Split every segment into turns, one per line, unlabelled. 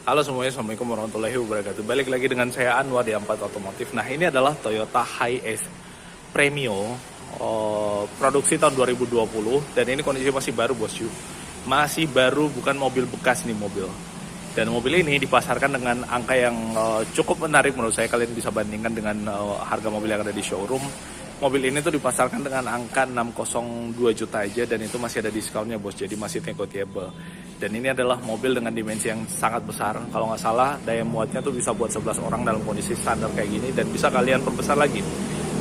Halo semuanya, Assalamualaikum warahmatullahi wabarakatuh. Balik lagi dengan saya Anwar di Ampat Otomotif. Nah, ini adalah Toyota Hiace Premio, produksi tahun 2020. Dan ini kondisinya masih baru, bosku. Masih baru, bukan mobil bekas nih mobil. Dan mobil ini dipasarkan dengan angka yang cukup menarik menurut saya. Kalian bisa bandingkan dengan harga mobil yang ada di showroom. Mobil ini tuh dipasarkan dengan angka 602 juta aja, dan itu masih ada diskonnya, bos. Jadi masih negotiable. Dan ini adalah mobil dengan dimensi yang sangat besar. Kalau nggak salah, daya muatnya tuh bisa buat 11 orang dalam kondisi standar kayak gini, dan bisa kalian perbesar lagi.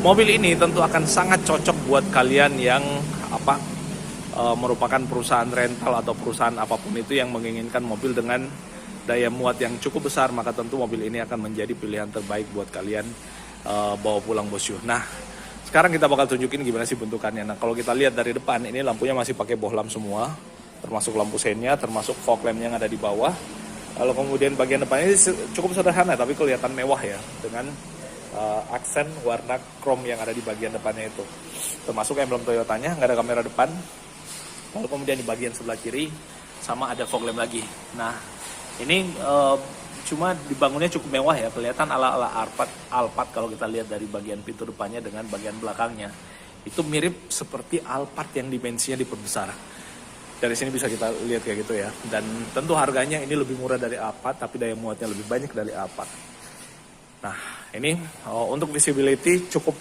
Mobil ini tentu akan sangat cocok buat kalian yang merupakan perusahaan rental atau perusahaan apapun itu yang menginginkan mobil dengan daya muat yang cukup besar, maka tentu mobil ini akan menjadi pilihan terbaik buat kalian bawa pulang, bosku. Nah, sekarang kita bakal tunjukin gimana sih bentukannya. Nah, kalau kita lihat dari depan, ini lampunya masih pakai bohlam semua, termasuk lampu seinnya, termasuk fog lamp yang ada di bawah. Lalu kemudian bagian depan ini cukup sederhana, tapi kelihatan mewah ya, dengan aksen warna chrome yang ada di bagian depannya itu. Termasuk emblem Toyotanya, nggak ada kamera depan. Lalu kemudian di bagian sebelah kiri, sama ada fog lamp lagi. Nah, ini cuma dibangunnya cukup mewah ya, kelihatan ala-ala Alphard kalau kita lihat dari bagian pintu depannya dengan bagian belakangnya. Itu mirip seperti Alphard yang dimensinya diperbesar. Dari sini bisa kita lihat kayak gitu ya. Dan tentu harganya ini lebih murah dari Alphard, tapi daya muatnya lebih banyak dari Alphard. Nah, ini untuk visibility cukup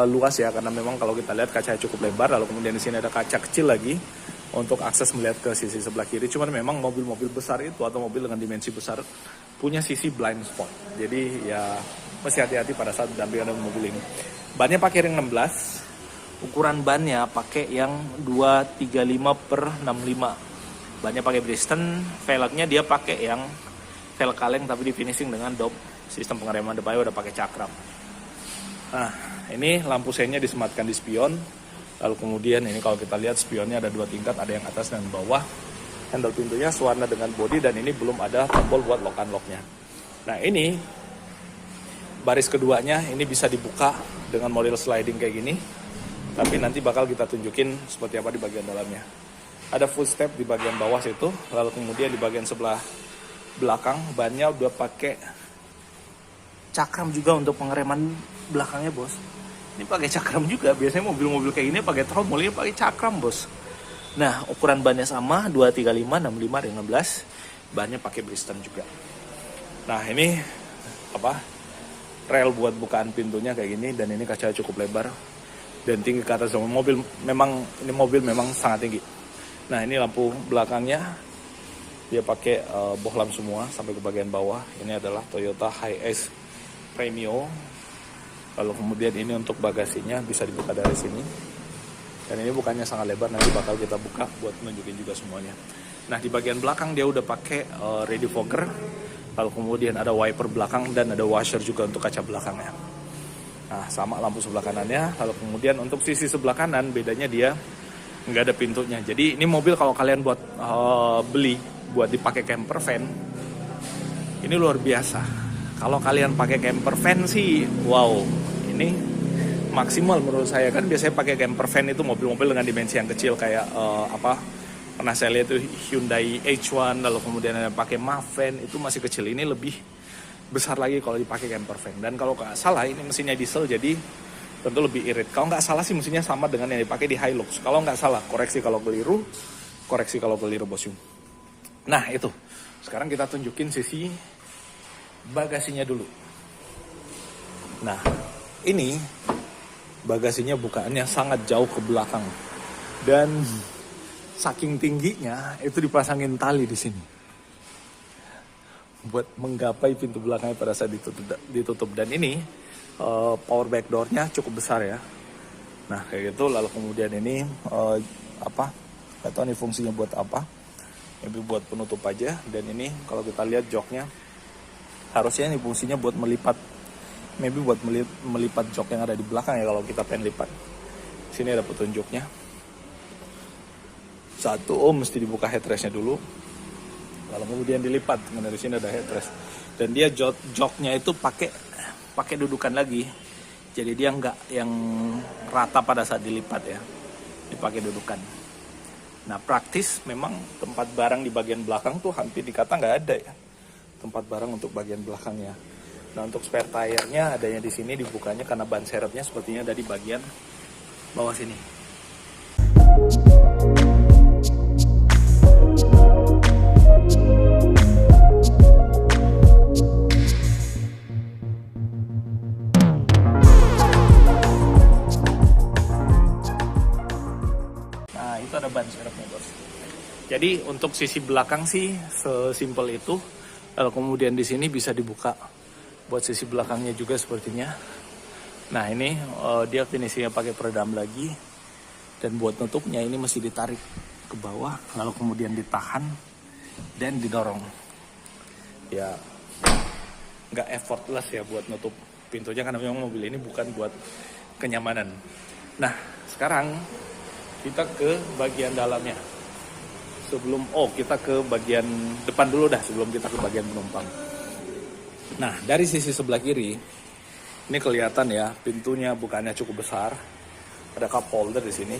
luas ya, karena memang kalau kita lihat kacanya cukup lebar. Lalu kemudian di sini ada kaca kecil lagi untuk akses melihat ke sisi sebelah kiri. Cuman memang mobil-mobil besar itu atau mobil dengan dimensi besar punya sisi blind spot. Jadi ya mesti hati-hati pada saat berdampingan dengan mobil ini. Bannya pakai ring 16. Ukuran bannya pakai yang 235/65. Bannya pakai Bristol. Velgnya dia pakai yang velg kaleng tapi di finishing dengan dop. Sistem pengereman depannya udah pakai cakram. Nah, ini lampu seinnya disematkan di spion. Lalu kemudian ini kalau kita lihat spionnya ada 2 tingkat, ada yang atas dan bawah. Handle pintunya sewarna dengan body, dan ini belum ada tombol buat lock unlocknya. Nah, ini baris keduanya ini bisa dibuka dengan model sliding kayak gini. Tapi nanti bakal kita tunjukin seperti apa di bagian dalamnya. Ada footstep di bagian bawah situ. Lalu kemudian di bagian sebelah belakang bannya udah pakai cakram juga untuk pengereman belakangnya, bos. Ini pakai cakram juga. Biasanya mobil-mobil kayak gini pakai tromol, ini pakai cakram, bos. Nah, ukuran bannya sama, 235/65 ring 16. Bannya pakai Bristol juga. Nah, ini rel buat bukaan pintunya kayak gini, dan ini kaca cukup lebar dan tinggi ke atas. Mobil memang sangat tinggi. Nah, ini lampu belakangnya dia pakai bohlam semua sampai ke bagian bawah. Ini adalah Toyota Hiace Premio. Lalu kemudian ini untuk bagasinya bisa dibuka dari sini. Dan ini bukannya sangat lebar, nanti bakal kita buka buat nunjukin juga semuanya. Nah, di bagian belakang dia udah pakai radio fogger. Lalu kemudian ada wiper belakang dan ada washer juga untuk kaca belakangnya. Nah, sama lampu sebelah kanannya. Lalu kemudian untuk sisi sebelah kanan bedanya dia nggak ada pintunya. Jadi ini mobil kalau kalian buat beli buat dipakai camper van, ini luar biasa. Kalau kalian pakai camper van sih, wow, ini maksimal menurut saya. Kan biasanya pakai camper van itu mobil-mobil dengan dimensi yang kecil kayak pernah saya lihat itu Hyundai H1, lalu kemudian ada pakai Maven, itu masih kecil. Ini lebih besar lagi kalau dipakai camper van. Dan kalau nggak salah ini mesinnya diesel, jadi tentu lebih irit. Kalau nggak salah sih mesinnya sama dengan yang dipakai di Hilux. Kalau nggak salah, koreksi kalau keliru bosku. Nah, itu. Sekarang kita tunjukin sisi bagasinya dulu. Nah, ini bagasinya bukaannya sangat jauh ke belakang, dan saking tingginya itu dipasangin tali di sini buat menggapai pintu belakangnya pada saat ditutup. Dan ini power back door-nya cukup besar ya. Nah, kayak gitu. Lalu kemudian ini nggak tahu nih fungsinya buat apa. Ini buat penutup aja. Dan ini kalau kita lihat joknya, harusnya ini fungsinya buat melipat. Maybe buat melipat jok yang ada di belakang ya kalau kita pengen lipat. Sini ada petunjuknya. Satu, mesti dibuka headrestnya dulu. Lalu kemudian dilipat. Dari sini ada headrest. Dan dia joknya itu pakai dudukan lagi. Jadi dia nggak yang rata pada saat dilipat ya. Dipakai dudukan. Nah, praktis memang tempat barang di bagian belakang tuh hampir dikata nggak ada ya. tempat barang untuk bagian belakangnya. Nah, untuk spare tire-nya adanya di sini, dibukanya karena ban serepnya sepertinya ada di bagian bawah sini. Nah, itu ada ban serepnya, bos. Jadi untuk sisi belakang sih sesimpel itu. Lalu kemudian di sini bisa dibuka buat sisi belakangnya juga sepertinya. Nah, ini dia finishingnya pakai peredam lagi, dan buat nutupnya ini mesti ditarik ke bawah lalu kemudian ditahan dan didorong. Ya nggak effortless ya buat nutup pintunya karena memang mobil ini bukan buat kenyamanan. Nah, sekarang kita ke bagian dalamnya. Kita ke bagian depan dulu dah sebelum kita ke bagian penumpang. Nah, dari sisi sebelah kiri, ini kelihatan ya, pintunya bukannya cukup besar. Ada cup holder di sini,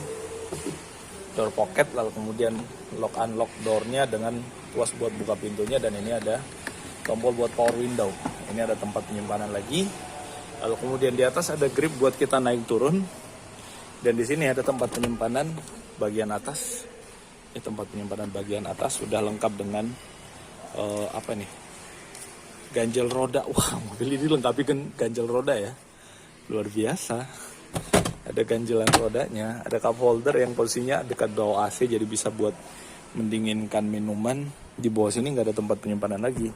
door pocket, lalu kemudian lock unlock doornya dengan tuas buat buka pintunya, dan ini ada tombol buat power window. Ini ada tempat penyimpanan lagi. Lalu kemudian di atas ada grip buat kita naik turun, dan di sini ada tempat penyimpanan bagian atas. Ini tempat penyimpanan bagian atas sudah lengkap dengan ganjel roda. Wah, mobil ini lengkapi ganjel roda ya. Luar biasa. Ada ganjelan rodanya, ada cup holder yang posisinya dekat bawah AC, jadi bisa buat mendinginkan minuman. Di bawah sini nggak ada tempat penyimpanan lagi.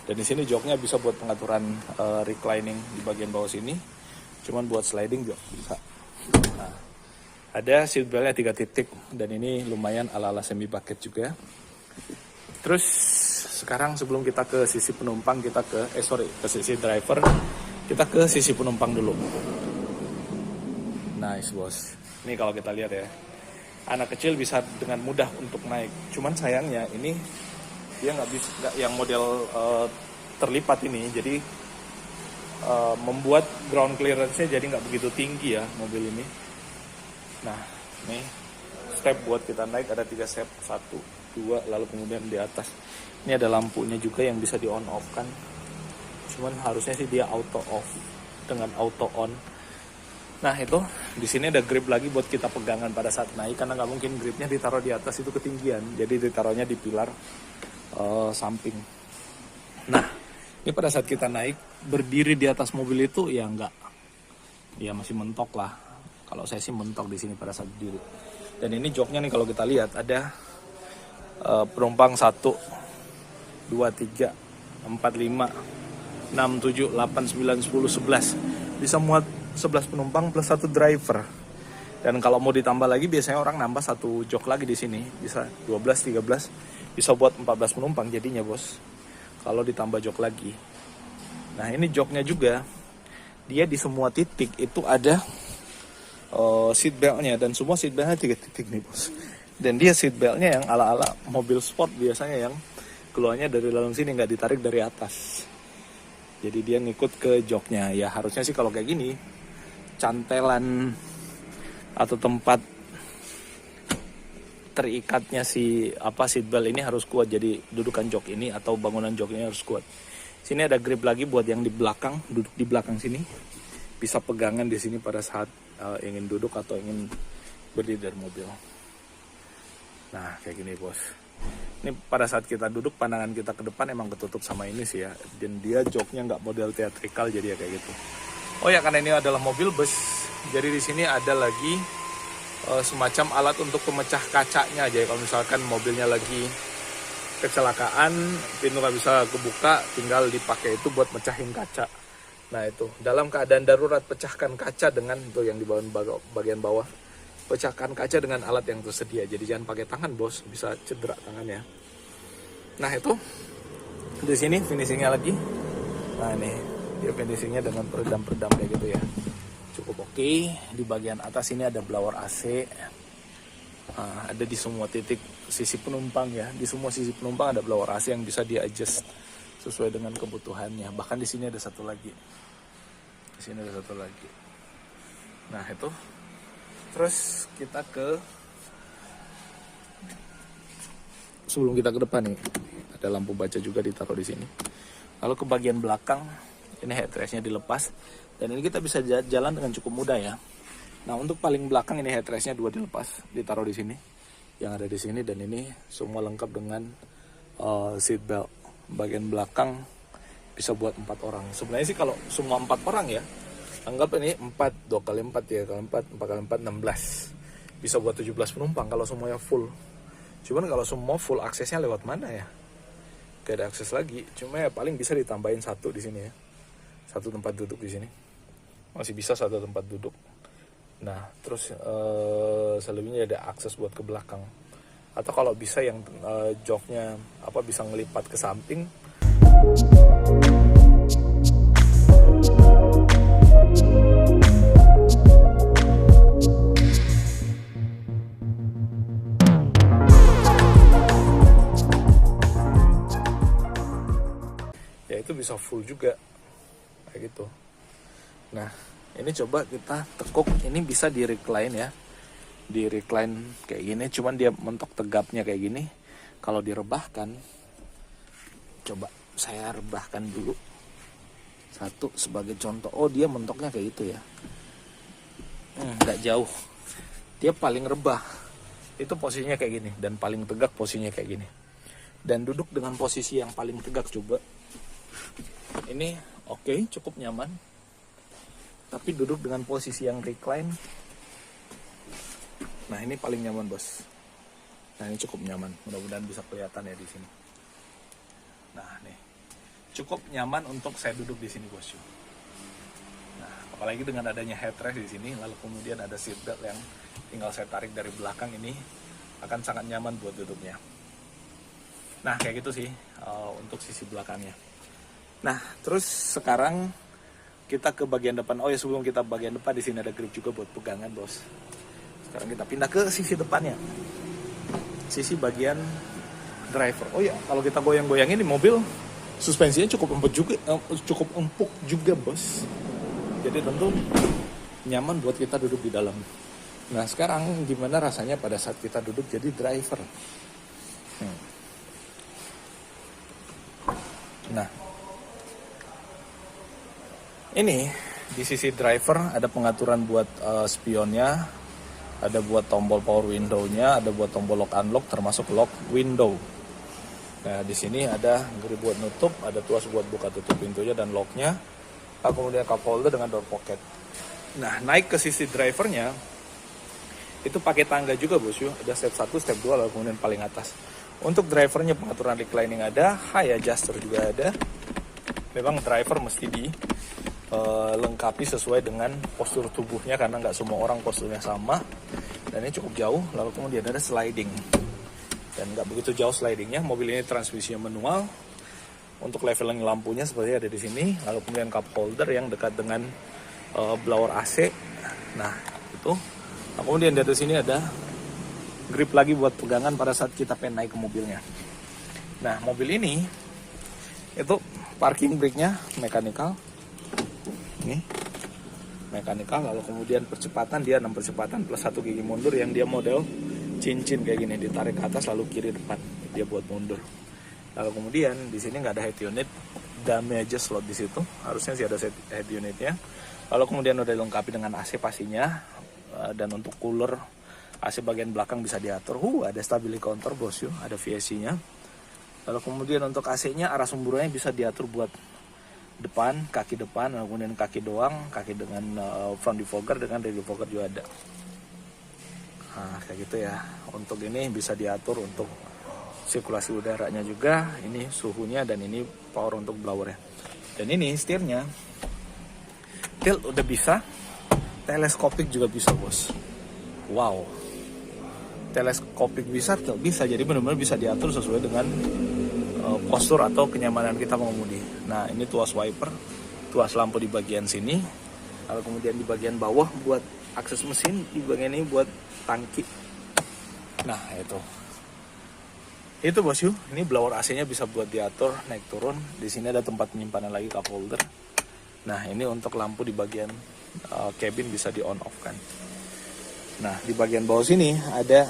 Dan di sini joknya bisa buat pengaturan reclining di bagian bawah sini. Cuman buat sliding juga bisa. Nah, ada seat beltnya 3 titik, dan ini lumayan ala-ala semi bucket juga. Terus sekarang sebelum kita ke sisi penumpang, ke sisi driver, kita ke sisi penumpang dulu. Nice, bos. Ini kalau kita lihat ya, anak kecil bisa dengan mudah untuk naik. Cuman sayangnya ini dia nggak yang model terlipat ini, jadi membuat ground clearance-nya jadi nggak begitu tinggi ya mobil ini. Nah, ini step buat kita naik ada 3 step, 1, 2, lalu kemudian di atas. Ini ada lampunya juga yang bisa di on off kan. Cuman harusnya sih dia auto off dengan auto on. Nah, itu di sini ada grip lagi buat kita pegangan pada saat naik, karena nggak mungkin gripnya ditaruh di atas, itu ketinggian. Jadi ditaruhnya di pilar samping. Nah, ini pada saat kita naik berdiri di atas mobil itu ya masih mentok lah. Kalau saya sih mentok di sini pada saat berdiri. Dan ini joknya nih kalau kita lihat ada penumpang 1, 2, 3, 4, 5, 6, 7, 8, 9, 10, 11. Bisa muat 11 penumpang plus 1 driver. Dan kalau mau ditambah lagi biasanya orang nambah 1 jok lagi di sini. Bisa 12, 13, bisa buat 14 penumpang jadinya, bos. Kalau ditambah jok lagi. Nah, ini joknya juga. Dia di semua titik itu ada seat beltnya, dan semua seat beltnya 3 titik nih, bos. Dan dia seat beltnya yang ala-ala mobil sport biasanya, yang keluarnya dari dalam sini, nggak ditarik dari atas. Jadi dia ngikut ke joknya. Ya harusnya sih kalau kayak gini, cantelan atau tempat terikatnya seat belt ini harus kuat. Jadi dudukan jok ini atau bangunan jok ini harus kuat. Sini ada grip lagi buat yang di belakang, duduk di belakang sini. Bisa pegangan di sini pada saat ingin duduk atau ingin berdiri dari mobil. Nah, kayak gini, bos. Ini pada saat kita duduk, pandangan kita ke depan emang ketutup sama ini sih ya. Dan dia joknya nggak model teatrikal, jadi ya kayak gitu. Oh ya, karena ini adalah mobil bus, jadi di sini ada lagi semacam alat untuk pemecah kacanya. Jadi kalau misalkan mobilnya lagi kecelakaan, pintu nggak bisa kebuka, tinggal dipakai itu buat mecahin kaca. Nah, itu dalam keadaan darurat, pecahkan kaca dengan itu yang di bagian bawah. Pecahkan kaca dengan alat yang tersedia. Jadi jangan pakai tangan, bos, bisa cedera tangannya. Nah, itu di sini finishingnya lagi. Nah, ini dia finishingnya dengan peredam-peredam kayak gitu ya. Cukup oke. Di bagian atas ini ada blower AC. Nah, ada di semua titik sisi penumpang ya. Di semua sisi penumpang ada blower AC yang bisa di-adjust sesuai dengan kebutuhannya. Bahkan di sini ada satu lagi. Di sini ada satu lagi. Nah, itu. Terus kita ke sebelum kita ke depan nih, ada lampu baca juga ditaruh di sini. Lalu ke bagian belakang, ini headrestnya dilepas, dan ini kita bisa jalan dengan cukup mudah ya. Nah untuk paling belakang ini headrestnya 2 dilepas, ditaruh di sini, yang ada di sini, dan ini semua lengkap dengan seat belt. Bagian belakang bisa buat 4 orang. Sebenarnya sih kalau semua 4 orang ya, anggap ini 4, 2 kali 4, 3 kali 4, 4 kali 4, 16. Bisa buat 17 penumpang kalau semuanya full. Cuman kalau semua full, aksesnya lewat mana ya? Gak ada akses lagi. Cuma ya paling bisa ditambahin 1 di sini ya. 1 tempat duduk di sini. Masih bisa 1 tempat duduk. Nah, terus selebihnya ada akses buat ke belakang. Atau kalau bisa yang joknya bisa ngelipat ke samping. Ya itu bisa full juga kayak gitu. Nah ini coba kita tekuk, ini bisa di recline ya, di recline kayak gini, cuman dia mentok tegapnya kayak gini. Kalau direbahkan, coba saya rebahkan dulu satu sebagai contoh. Oh dia mentoknya kayak gitu ya, nggak jauh, dia paling rebah itu posisinya kayak gini, dan paling tegak posisinya kayak gini. Dan duduk dengan posisi yang paling tegak coba. Ini oke, cukup nyaman. Tapi duduk dengan posisi yang recline, nah ini paling nyaman bos. Nah ini cukup nyaman, mudah-mudahan bisa kelihatan ya di sini. Nah nih, cukup nyaman untuk saya duduk di sini bos. Nah apalagi dengan adanya headrest di sini, lalu kemudian ada seat belt yang tinggal saya tarik dari belakang, ini akan sangat nyaman buat duduknya. Nah kayak gitu sih untuk sisi belakangnya. Nah terus sekarang kita ke bagian depan. Oh ya sebelum kita bagian depan, di sini ada grip juga buat pegangan bos. Sekarang kita pindah ke sisi depannya, sisi bagian driver. Oh ya kalau kita goyang-goyangin di mobil, suspensinya cukup empuk juga bos. Jadi tentu nyaman buat kita duduk di dalam. Nah sekarang gimana rasanya pada saat kita duduk jadi driver? Nah ini di sisi driver ada pengaturan buat spionnya, ada buat tombol power window-nya, ada buat tombol lock unlock termasuk lock window. Nah di sini ada grip buat nutup, ada tuas buat buka tutup pintunya dan locknya, kemudian cup holder dengan door pocket. Nah naik ke sisi drivernya itu pakai tangga juga bos yuk. Ada step 1, step 2, lalu kemudian paling atas. Untuk drivernya pengaturan reclining ada, high adjuster juga ada. Memang driver mesti lengkapi sesuai dengan postur tubuhnya, karena nggak semua orang posturnya sama. Dan ini cukup jauh. Lalu kemudian ada sliding, dan nggak begitu jauh slidingnya. Mobil ini transmisinya manual. Untuk leveling lampunya seperti ada di sini. Lalu kemudian cup holder yang dekat dengan blower AC. Nah itu. Nah, kemudian dari sini ada grip lagi buat pegangan pada saat kita pengen naik ke mobilnya. Nah mobil ini itu parking brake-nya mechanical. Ini mekanikal, lalu kemudian percepatan dia 6 percepatan plus 1 gigi mundur yang dia model cincin kayak gini, ditarik ke atas lalu kiri depan dia buat mundur. Lalu kemudian di sini nggak ada head unit, dummy aja slot di situ, harusnya sih ada head unitnya. Lalu kemudian udah dilengkapi dengan AC pastinya, dan untuk cooler AC bagian belakang bisa diatur. Ada stability counter bos yuk, ada VSC-nya. Lalu kemudian untuk AC-nya arah sumburannya bisa diatur buat depan, kaki depan, kemudian kaki doang, kaki dengan front defogger dengan rear defogger juga ada. Nah kayak gitu ya. Untuk ini bisa diatur untuk sirkulasi udaranya juga, ini suhunya, dan ini power untuk blowernya. Dan ini setirnya tilt udah bisa, teleskopik juga bisa bos. Wow, teleskopik bisa, tilt bisa, jadi benar-benar bisa diatur sesuai dengan postur atau kenyamanan kita mengemudi. Nah ini tuas wiper, tuas lampu di bagian sini, lalu kemudian di bagian bawah buat akses mesin, di bagian ini buat tangki. Nah itu bos yuk. Ini blower AC-nya bisa buat diatur naik turun. Di sini ada tempat penyimpanan lagi cup holder. Nah ini untuk lampu di bagian cabin bisa di on off kan. Nah di bagian bawah sini ada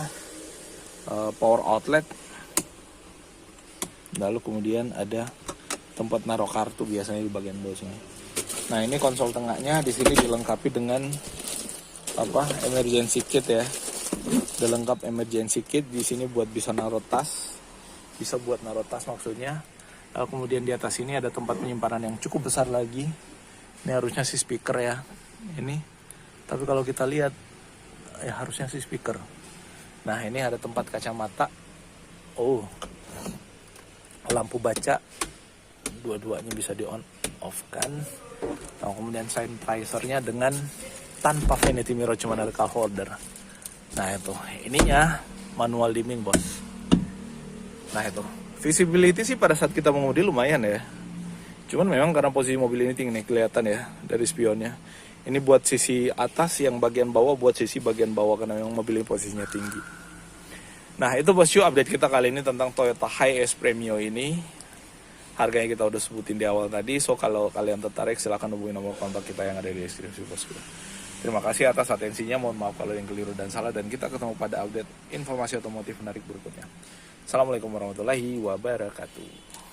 power outlet Lalu kemudian ada tempat naruh kartu biasanya di bagian bawah sini. Nah, ini konsol tengahnya di sini dilengkapi dengan emergency kit ya. Udah lengkap emergency kit di sini buat bisa naruh tas. Bisa buat naruh tas maksudnya. Lalu kemudian di atas ini ada tempat penyimpanan yang cukup besar lagi. Ini harusnya sih speaker ya. Ini. Tapi kalau kita lihat ya harusnya sih speaker. Nah, ini ada tempat kacamata. Oh. Lampu baca. Dua-duanya bisa di on off kan. Nah, kemudian sanitizer-nya dengan tanpa vanity mirror, cuma ada cup holder. Nah, itu ininya manual dimming bos. Nah, itu visibility sih pada saat kita mengemudi lumayan ya. Cuman memang karena posisi mobil ini tinggi nih, kelihatan ya dari spionnya. Ini buat sisi atas, yang bagian bawah buat sisi bagian bawah karena memang mobil ini posisinya tinggi. Nah, itu bosku update kita kali ini tentang Toyota Hiace Premio ini. Harganya kita udah sebutin di awal tadi. So kalau kalian tertarik silahkan hubungi nomor kontak kita yang ada di deskripsi bosku. Terima kasih atas atensinya. Mohon maaf kalau yang keliru dan salah. Dan kita ketemu pada update informasi otomotif menarik berikutnya. Assalamualaikum warahmatullahi wabarakatuh.